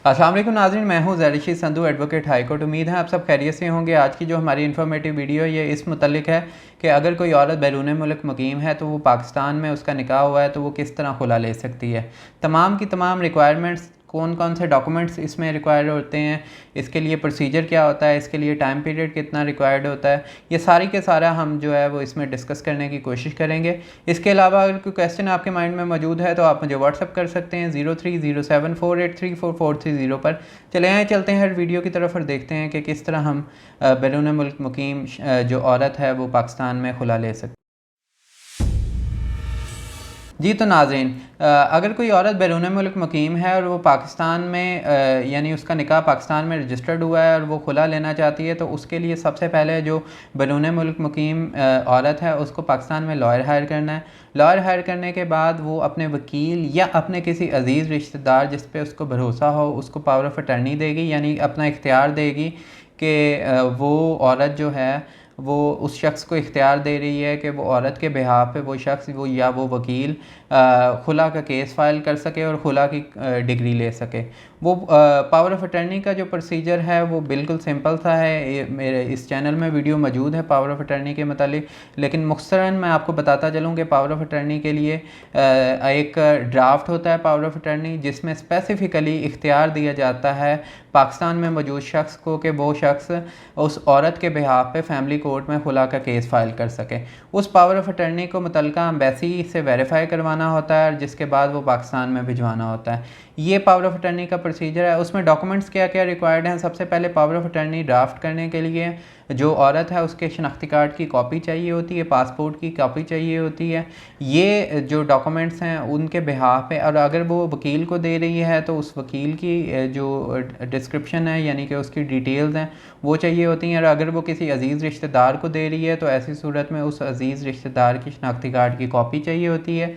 अस्सलाम वालेकुम नाज़रीन, मैं हूं ज़रशीद संधू, एडवोकेट हाई कोर्ट। उम्मीद है आप सब खैरियत से होंगे। आज की जो हमारी इन्फॉर्मेटिव वीडियो ये इस मुतल्लिक है कि अगर कोई औरत बैरून मुल्क मुकीम है तो वो पाकिस्तान में उसका निकाह हुआ है तो वो किस तरह खुला ले सकती है। तमाम की तमाम रिक्वायरमेंट्स, कौन कौन से डॉक्यूमेंट्स इसमें रिक्वायर्ड होते हैं, इसके लिए प्रोसीजर क्या होता है, इसके लिए टाइम पीरियड कितना रिक्वायर्ड होता है, ये सारी के सारा हम जो है वो इसमें डिस्कस करने की कोशिश करेंगे। इसके अलावा अगर कोई क्वेश्चन आपके माइंड में मौजूद है तो आप मुझे व्हाट्सअप कर सकते हैं 030748344430 पर। चले आए चलते हैं वीडियो की तरफ और देखते हैं कि किस तरह हम बैरून मुल्क मुकीम जो औरत है वो पाकिस्तान में खुला ले सकते हैं। जी तो नाज़रीन, अगर कोई औरत बैरून मुल्क मुकीम है और वो पाकिस्तान में यानी उसका निकाह पाकिस्तान में रजिस्टर्ड हुआ है और वो खुला लेना चाहती है तो उसके लिए सबसे पहले जो बैरून मुल्क मुकीम औरत है उसको पाकिस्तान में लॉयर हायर करना है। लॉयर हायर करने के बाद वो अपने वकील या अपने किसी अजीज़ रिश्तेदार जिस पे उसको भरोसा हो उसको पावर ऑफ अटर्नी देगी, यानी अपना इख्तियार देगी कि वो औरत जो है वो उस शख्स को इख्तियार दे रही है कि वो औरत के बिहाफ पे वो शख्स वो या वो वकील खुला का केस फाइल कर सके और खुला की डिग्री ले सके। वो पावर ऑफ अटर्नी का जो प्रोसीजर है वो बिल्कुल सिंपल सा है। मेरे इस चैनल में वीडियो मौजूद है पावर ऑफ अटर्नी के मतलब, लेकिन मुख्तसरन मैं आपको बताता चलूँ कि पावर ऑफ अटर्नी के लिए एक ड्राफ्ट होता है पावर ऑफ अटर्नी जिसमें स्पेसिफ़िकली इख्तियार दिया जाता है पाकिस्तान में मौजूद शख्स को कि वो शख्स उस औरत के बिहाफ पे फैमिली कोर्ट में खुला का केस फाइल कर सके। उस पावर ऑफ अटर्नी को मुतल्लिका एम्बेसी से वेरीफाई करवाना होता है और जिसके बाद वो पाकिस्तान में भिजवाना होता है। ये पावर ऑफ अटर्नी का प्रोसीजर है। उसमें डॉक्यूमेंट्स क्या क्या रिक्वायर्ड हैं। सबसे पहले पावर ऑफ अटर्नी ड्राफ्ट करने के लिए जो औरत है उसके शनाख्ती कार्ड की कॉपी चाहिए होती है, पासपोर्ट की कॉपी चाहिए होती है। ये जो डॉक्यूमेंट्स हैं उनके बिहाफ पे, और अगर वो वकील को दे रही है तो उस वकील की जो डिस्क्रिप्शन है यानी कि उसकी डिटेल्स हैं वो चाहिए होती हैं। और अगर वो किसी अजीज़ रिश्तेदार को दे रही है तो ऐसी सूरत में उस अजीज़ रिश्तेदार की शनाख्ती कार्ड की कॉपी चाहिए होती है।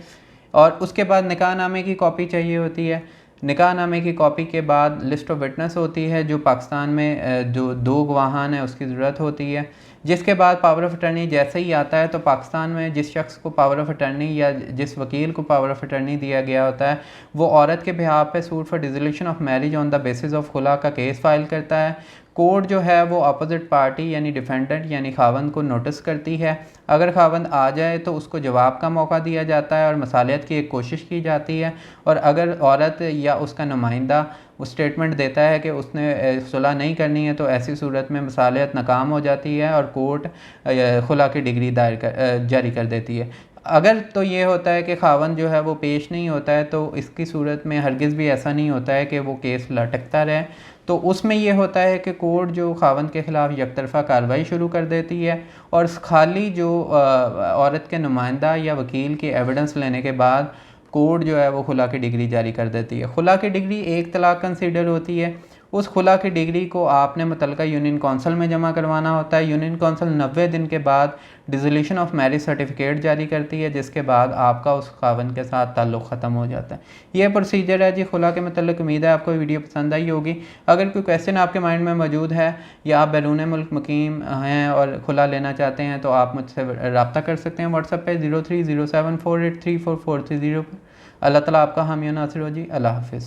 और उसके बाद निकाह नामे की कॉपी चाहिए होती है। निकाह नामे की कॉपी के बाद लिस्ट ऑफ विटनेस होती है जो पाकिस्तान में जो 2 गवाहान है उसकी ज़रूरत होती है। जिसके बाद पावर ऑफ अटर्नी जैसे ही आता है तो पाकिस्तान में जिस शख्स को पावर ऑफ अटर्नी या जिस वकील को पावर ऑफ अटर्नी दिया गया होता है वो औरत के बिहाफ पे suit for dissolution of marriage on the basis of खुला का केस फाइल करता है। कोर्ट जो है वो अपोजिट पार्टी यानी डिफेंडेंट यानी खावंद को नोटिस करती है। अगर खावंद आ जाए तो उसको जवाब का मौका दिया जाता है और मसालियत की एक कोशिश की जाती है। और अगर औरत या उसका नुमाइंदा वो स्टेटमेंट देता है कि उसने सुलह नहीं करनी है तो ऐसी सूरत में मसालियत नाकाम हो जाती है और कोर्ट खुला की डिग्री जारी कर देती है। अगर तो ये होता है कि खावंद जो है वो पेश नहीं होता है तो इसकी सूरत में हरगिज़ भी ऐसा नहीं होता है कि वो केस लटकता रहे। तो उसमें ये होता है कि कोर्ट जो खावंद के ख़िलाफ़ यकतरफ़ा कार्रवाई शुरू कर देती है और खाली जो औरत के नुमाइंदा या वकील के एविडेंस लेने के बाद कोर्ट जो है वो खुला की डिग्री जारी कर देती है। खुला की डिग्री एक तलाक कंसीडर होती है। उस खुला की डिग्री को आपने मुतल्लिका यूनियन कौंसिल में जमा करवाना होता है। यूनियन कौंसिल 90 दिन के बाद डिसोल्यूशन ऑफ मैरिज सर्टिफिकेट जारी करती है जिसके बाद आपका उस खावंद के साथ ताल्लुक़ ख़त्म हो जाता है। ये प्रोसीजर है जी खुला के मतलब। उम्मीद है आपको वीडियो पसंद आई होगी। अगर कोई क्वेश्चन आपके माइंड में मौजूद है या आप बैरून मुल्क मुकीम हैं और खुला लेना चाहते हैं तो आप मुझसे रब्ता कर सकते हैं व्हाट्सएप पे 030748344430 पर। अल्लाह ताला आपका हामी नासिर हो जी। अल्लाह हाफ़िज़।